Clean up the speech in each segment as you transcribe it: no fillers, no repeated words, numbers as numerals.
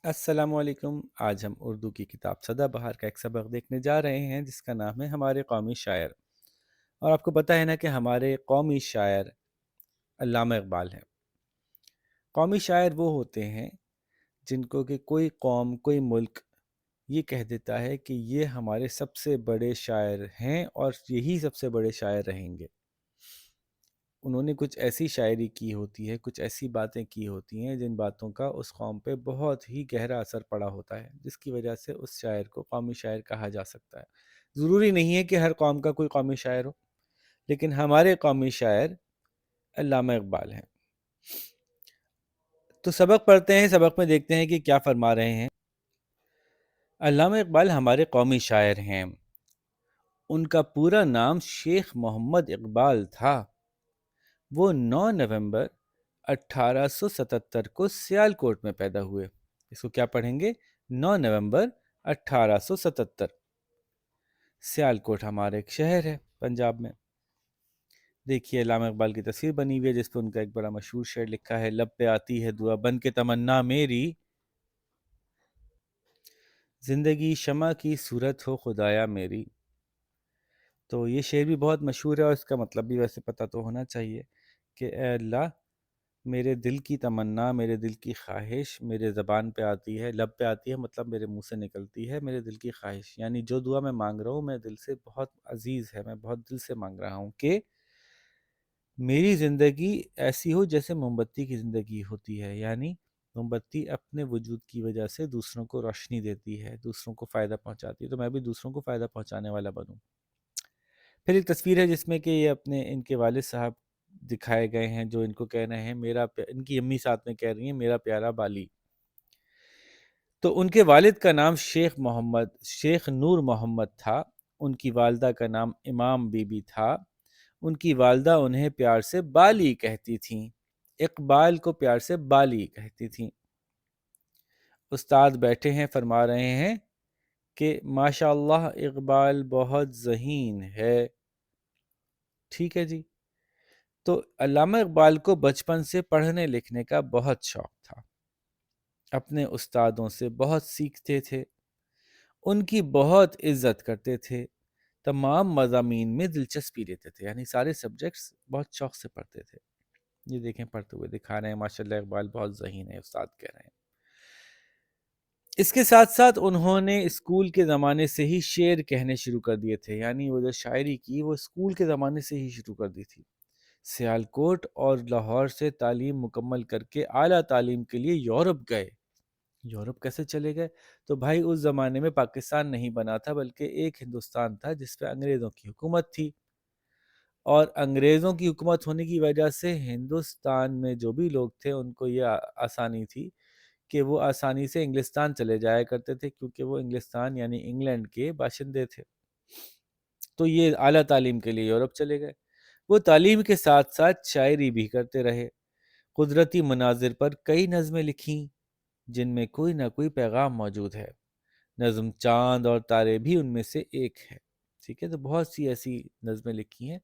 السلام علیکم۔ آج ہم اردو کی کتاب سدا بہار کا ایک سبق دیکھنے جا رہے ہیں جس کا نام ہے ہمارے قومی شاعر۔ اور آپ کو پتہ ہے نا کہ ہمارے قومی شاعر علامہ اقبال ہیں۔ قومی شاعر وہ ہوتے ہیں جن کو کہ کوئی قوم کوئی ملک یہ کہہ دیتا ہے کہ یہ ہمارے سب سے بڑے شاعر ہیں اور یہی سب سے بڑے شاعر رہیں گے۔ انہوں نے کچھ ایسی شاعری کی ہوتی ہے، کچھ ایسی باتیں کی ہوتی ہیں جن باتوں کا اس قوم پہ بہت ہی گہرا اثر پڑا ہوتا ہے، جس کی وجہ سے اس شاعر کو قومی شاعر کہا جا سکتا ہے۔ ضروری نہیں ہے کہ ہر قوم کا کوئی قومی شاعر ہو، لیکن ہمارے قومی شاعر علامہ اقبال ہیں۔ تو سبق پڑھتے ہیں، سبق میں دیکھتے ہیں کہ کیا فرما رہے ہیں۔ علامہ اقبال ہمارے قومی شاعر ہیں۔ ان کا پورا نام شیخ محمد اقبال تھا۔ وہ 9 نومبر 1877 کو سیالکوٹ میں پیدا ہوئے۔ اس کو کیا پڑھیں گے؟ 9 نومبر 1877۔ سیالکوٹ ہمارا ایک شہر ہے پنجاب میں۔ دیکھیے علامہ اقبال کی تصویر بنی ہوئی ہے جس پہ ان کا ایک بڑا مشہور شعر لکھا ہے، لب پہ آتی ہے دعا بن کے تمنا میری، زندگی شمع کی صورت ہو خدایا میری۔ تو یہ شعر بھی بہت مشہور ہے اور اس کا مطلب بھی ویسے پتہ تو ہونا چاہیے کہ اے اللہ، میرے دل کی تمنا، میرے دل کی خواہش میرے زبان پہ آتی ہے، لب پہ آتی ہے مطلب میرے منہ سے نکلتی ہے، میرے دل کی خواہش یعنی جو دعا میں مانگ رہا ہوں میں دل سے بہت عزیز ہے، میں بہت دل سے مانگ رہا ہوں کہ میری زندگی ایسی ہو جیسے موم بتی کی زندگی ہوتی ہے، یعنی موم بتی اپنے وجود کی وجہ سے دوسروں کو روشنی دیتی ہے، دوسروں کو فائدہ پہنچاتی ہے، تو میں بھی دوسروں کو فائدہ پہنچانے والا بنوں۔ پھر ایک تصویر ہے جس میں کہ یہ اپنے ان کے والد صاحب دکھائے گئے ہیں جو ان کو کہہ رہے ہیں ان کی امی ساتھ میں کہہ رہی ہیں میرا پیارا بالی۔ تو ان کے والد کا نام شیخ نور محمد تھا، ان کی والدہ کا نام امام بی بی تھا۔ ان کی والدہ انہیں پیار سے بالی کہتی تھیں، اقبال کو پیار سے بالی کہتی تھیں۔ استاد بیٹھے ہیں، فرما رہے ہیں کہ ماشاء اللہ اقبال بہت ذہین ہے۔ ٹھیک ہے جی۔ تو علامہ اقبال کو بچپن سے پڑھنے لکھنے کا بہت شوق تھا، اپنے استادوں سے بہت سیکھتے تھے، ان کی بہت عزت کرتے تھے، تمام مضامین میں دلچسپی لیتے تھے، یعنی سارے سبجیکٹس بہت شوق سے پڑھتے تھے۔ یہ دیکھیں پڑھتے ہوئے دکھا رہے ہیں، ماشاءاللہ اقبال بہت ذہین ہے، استاد کہہ رہے ہیں۔ اس کے ساتھ ساتھ انہوں نے اسکول کے زمانے سے ہی شعر کہنے شروع کر دیے تھے، یعنی وہ جو شاعری کی وہ اسکول کے زمانے سے ہی شروع کر دی تھی۔ سیالکوٹ اور لاہور سے تعلیم مکمل کر کے اعلیٰ تعلیم کے لیے یورپ گئے۔ یورپ کیسے چلے گئے؟ تو بھائی اس زمانے میں پاکستان نہیں بنا تھا بلکہ ایک ہندوستان تھا جس پہ انگریزوں کی حکومت تھی، اور انگریزوں کی حکومت ہونے کی وجہ سے ہندوستان میں جو بھی لوگ تھے ان کو یہ آسانی تھی کہ وہ آسانی سے انگلستان چلے جایا کرتے تھے، کیونکہ وہ انگلستان یعنی انگلینڈ کے باشندے تھے۔ تو یہ اعلیٰ تعلیم کے لیے یورپ چلے گئے۔ وہ تعلیم کے ساتھ ساتھ شاعری بھی کرتے رہے، قدرتی مناظر پر کئی نظمیں لکھیں جن میں کوئی نہ کوئی پیغام موجود ہے۔ نظم چاند اور تارے بھی ان میں سے ایک ہے۔ ٹھیک ہے، تو بہت سی ایسی نظمیں لکھی ہیں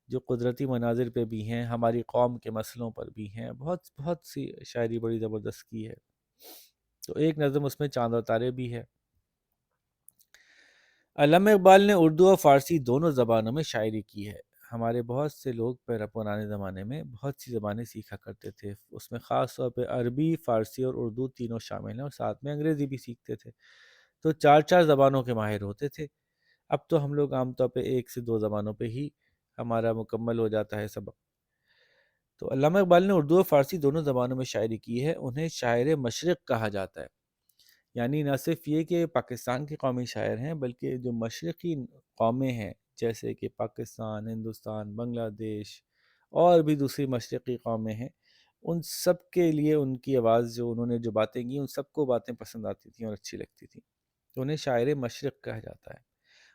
جو قدرتی مناظر پہ بھی ہیں، ہماری قوم کے مسئلوں پر بھی ہیں، بہت بہت سی شاعری بڑی زبردست کی ہے۔ تو ایک نظم اس میں چاند اور تارے بھی ہے۔ علامہ اقبال نے اردو اور فارسی دونوں زبانوں میں شاعری کی ہے۔ ہمارے بہت سے لوگ پرانے زمانے میں بہت سی زبانیں سیکھا کرتے تھے، اس میں خاص طور پہ عربی، فارسی اور اردو تینوں شامل ہیں، اور ساتھ میں انگریزی بھی سیکھتے تھے، تو 4 زبانوں کے ماہر ہوتے تھے۔ اب تو ہم لوگ عام طور پہ 1 سے 2 زبانوں پہ ہی ہمارا مکمل ہو جاتا ہے سبق۔ تو علامہ اقبال نے اردو اور فارسی دونوں زبانوں میں شاعری کی ہے۔ انہیں شاعر مشرق کہا جاتا ہے، یعنی نہ صرف یہ کہ پاکستان کے قومی شاعر ہیں بلکہ جو مشرقی قومیں ہیں جیسے کہ پاکستان، ہندوستان، بنگلہ دیش اور بھی دوسری مشرقی قومیں ہیں، ان سب کے لیے ان کی آواز جو انہوں نے جو باتیں کی ان سب کو باتیں پسند آتی تھیں اور اچھی لگتی تھیں، تو انہیں شاعر مشرق کہا جاتا ہے۔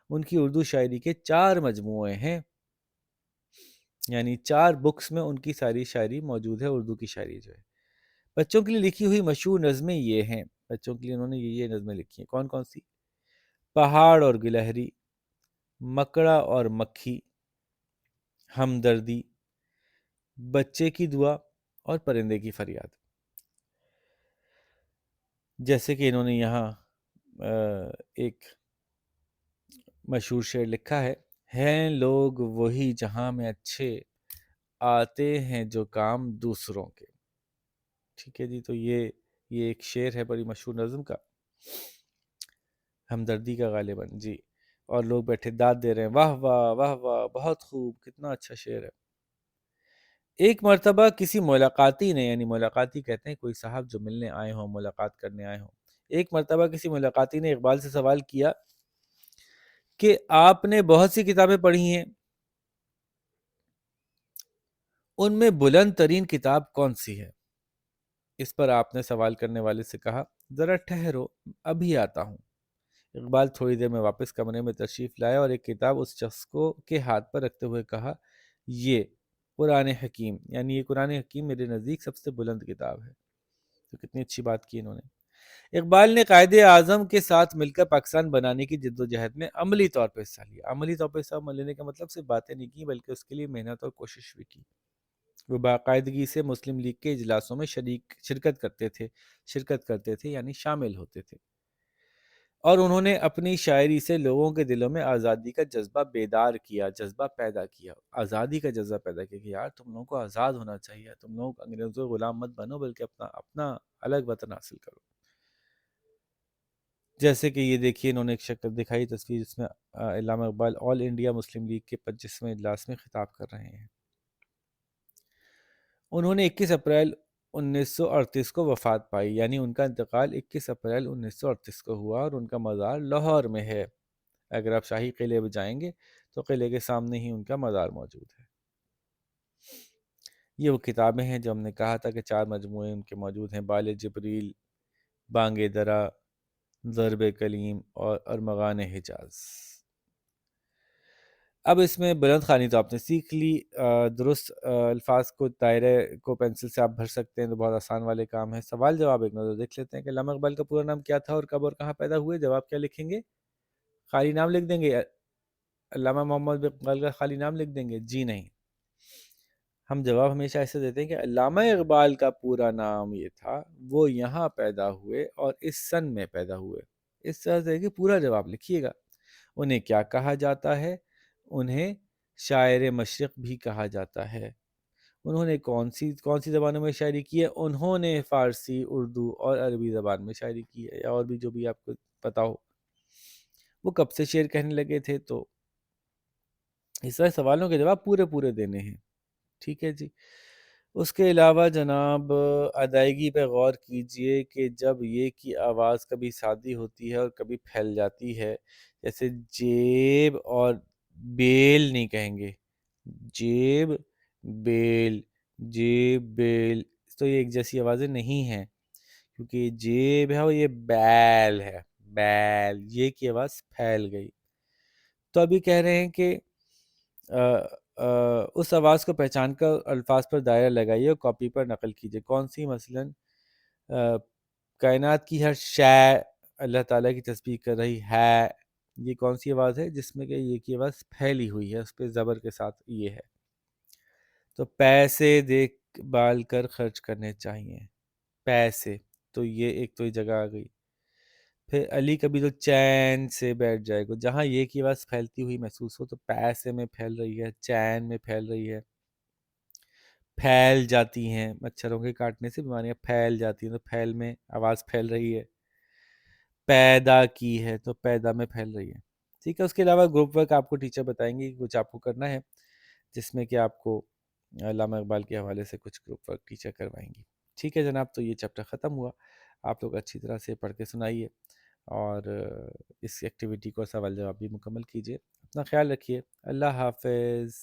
ان کی اردو شاعری کے 4 مجموعے ہیں، یعنی 4 بکس میں ان کی ساری شاعری موجود ہے، اردو کی شاعری جو ہے۔ بچوں کے لیے لکھی ہوئی مشہور نظمیں یہ ہیں، بچوں کے لیے انہوں نے یہ نظمیں لکھی ہیں۔ کون کون سی؟ پہاڑ اور گلہری، مکڑا اور مکھی، ہمدردی، بچے کی دعا اور پرندے کی فریاد۔ جیسے کہ انہوں نے یہاں ایک مشہور شعر لکھا ہے، ہیں لوگ وہی جہاں میں اچھے، آتے ہیں جو کام دوسروں کے. ٹھیک ہے جی. تو یہ ایک شعر ہے بڑی مشہور نظم کا، ہمدردی کا غالباً جی. اور لوگ بیٹھے داد دے رہے ہیں، واہ واہ واہ واہ، بہت خوب، کتنا اچھا شعر ہے. ایک مرتبہ کسی ملاقاتی نے، یعنی ملاقاتی کہتے ہیں کوئی صاحب جو ملنے آئے ہوں، ملاقات کرنے آئے ہوں، ایک مرتبہ کسی ملاقاتی نے اقبال سے سوال کیا کہ آپ نے بہت سی کتابیں پڑھی ہیں، ان میں بلند ترین کتاب کون سی ہے؟ اس پر آپ نے سوال کرنے والے سے کہا، ذرا ٹھہرو، ابھی آتا ہوں. اقبال تھوڑی دیر میں واپس کمرے میں تشریف لائے اور ایک کتاب اس شخص کو کے ہاتھ پر رکھتے ہوئے کہا، یہ قرآن حکیم، یعنی یہ قرآن حکیم میرے نزدیک سب سے بلند کتاب ہے. تو کتنی اچھی بات کی انہوں نے. اقبال نے قائد اعظم کے ساتھ مل کر پاکستان بنانے کی جد و جہد میں عملی طور پر حصہ لیا. عملی طور پر حصہ لینے کا مطلب صرف باتیں نہیں کی، بلکہ اس کے لیے محنت اور کوشش بھی کی. وہ باقاعدگی سے مسلم لیگ کے اجلاسوں میں شرکت کرتے تھے یعنی شامل ہوتے تھے، اور انہوں نے اپنی شاعری سے لوگوں کے دلوں میں آزادی کا جذبہ بیدار کیا، جذبہ پیدا کیا، آزادی کا جذبہ پیدا کیا کہ یار تم لوگوں کو آزاد ہونا چاہیے، تم لوگ انگریزوں کے غلام مت بنو، بلکہ اپنا الگ وطن حاصل کرو. جیسے کہ یہ دیکھیے انہوں نے ایک شکل دکھائی تصویر، جس میں علامہ اقبال آل انڈیا مسلم لیگ کے 25ویں اجلاس میں خطاب کر رہے ہیں. انہوں نے 21 اپریل 1938 کو وفات پائی، یعنی ان کا انتقال 21 اپریل 1938 کو ہوا، اور ان کا مزار لاہور میں ہے. اگر آپ شاہی قلعے میں جائیں گے تو قلعے کے سامنے ہی ان کا مزار موجود ہے. یہ وہ کتابیں ہیں جو ہم نے کہا تھا کہ 4 مجموعے ان کے موجود ہیں، بال جبریل، بانگ درا، ضرب کلیم اور ارمغان حجاز. اب اس میں بلند خوانی تو آپ نے سیکھ لی، درست الفاظ کو دائرے کو پینسل سے آپ بھر سکتے ہیں، تو بہت آسان والے کام ہے. سوال جواب ایک نظر دیکھ لیتے ہیں کہ علامہ اقبال کا پورا نام کیا تھا اور کب اور کہاں پیدا ہوئے. جواب کیا لکھیں گے؟ خالی نام لکھ دیں گے؟ علامہ محمد اقبال کا خالی نام لکھ دیں گے؟ جی نہیں، ہم جواب ہمیشہ ایسے دیتے ہیں کہ علامہ اقبال کا پورا نام یہ تھا، وہ یہاں پیدا ہوئے اور اس سن میں پیدا ہوئے. اس طرح سے کہ پورا جواب لکھیے گا. انہیں کیا کہا جاتا ہے؟ انہیں شاعر مشرق بھی کہا جاتا ہے. انہوں نے کون سی زبانوں میں شاعری کی ہے؟ انہوں نے فارسی، اردو اور عربی زبان میں شاعری کی ہے، یا اور بھی جو بھی آپ کو پتا ہو. وہ کب سے شعر کہنے لگے تھے؟ تو اس طرح سوالوں کے جواب پورے دینے ہیں. ٹھیک ہے جی. اس کے علاوہ جناب ادائیگی پہ غور کیجئے کہ جب یہ کی آواز کبھی سادی ہوتی ہے اور کبھی پھیل جاتی ہے، جیسے جیب اور بیل نہیں کہیں گے، جیب بیل، جیب بیل، تو یہ ایک جیسی آوازیں نہیں ہیں، کیونکہ یہ جیب ہے اور یہ بیل ہے، بیل، یہ کی آواز پھیل گئی. تو ابھی کہہ رہے ہیں کہ اس آواز کو پہچان کر الفاظ پر دائرہ لگائیے اور کاپی پر نقل کیجیے. کون سی؟ مثلاً کائنات کی ہر شے اللہ تعالیٰ کی تسبیح کر رہی ہے، یہ کون سی آواز ہے؟ جس میں کہ یہ کی آواز پھیلی ہوئی ہے، اس پہ زبر کے ساتھ یہ ہے. تو پیسے دیکھ بھال کر خرچ کرنے چاہیے، پیسے، تو یہ ایک تو یہ جگہ آ گئی. پھر علی کبھی تو چین سے بیٹھ جائے گا، جہاں یہ کی آواز پھیلتی ہوئی محسوس ہو تو پیسے میں پھیل رہی ہے، چین میں پھیل رہی ہے. پھیل جاتی ہیں، مچھروں کے کاٹنے سے بیماریاں پھیل جاتی ہیں، تو پھیل میں آواز پھیل رہی ہے. پیدا کی ہے تو پیدا میں پھیل رہی ہے. ٹھیک ہے. اس کے علاوہ گروپ ورک آپ کو ٹیچر بتائیں گے کہ کچھ آپ کو کرنا ہے، جس میں کہ آپ کو علامہ اقبال کے حوالے سے کچھ گروپ ورک ٹیچر کروائیں گی. ٹھیک ہے جناب. تو یہ چیپٹر ختم ہوا. آپ لوگ اچھی طرح سے پڑھ کے سنائیے اور اس ایکٹیویٹی کو سوال جواب بھی مکمل کیجیے. اپنا خیال رکھیے. اللہ حافظ.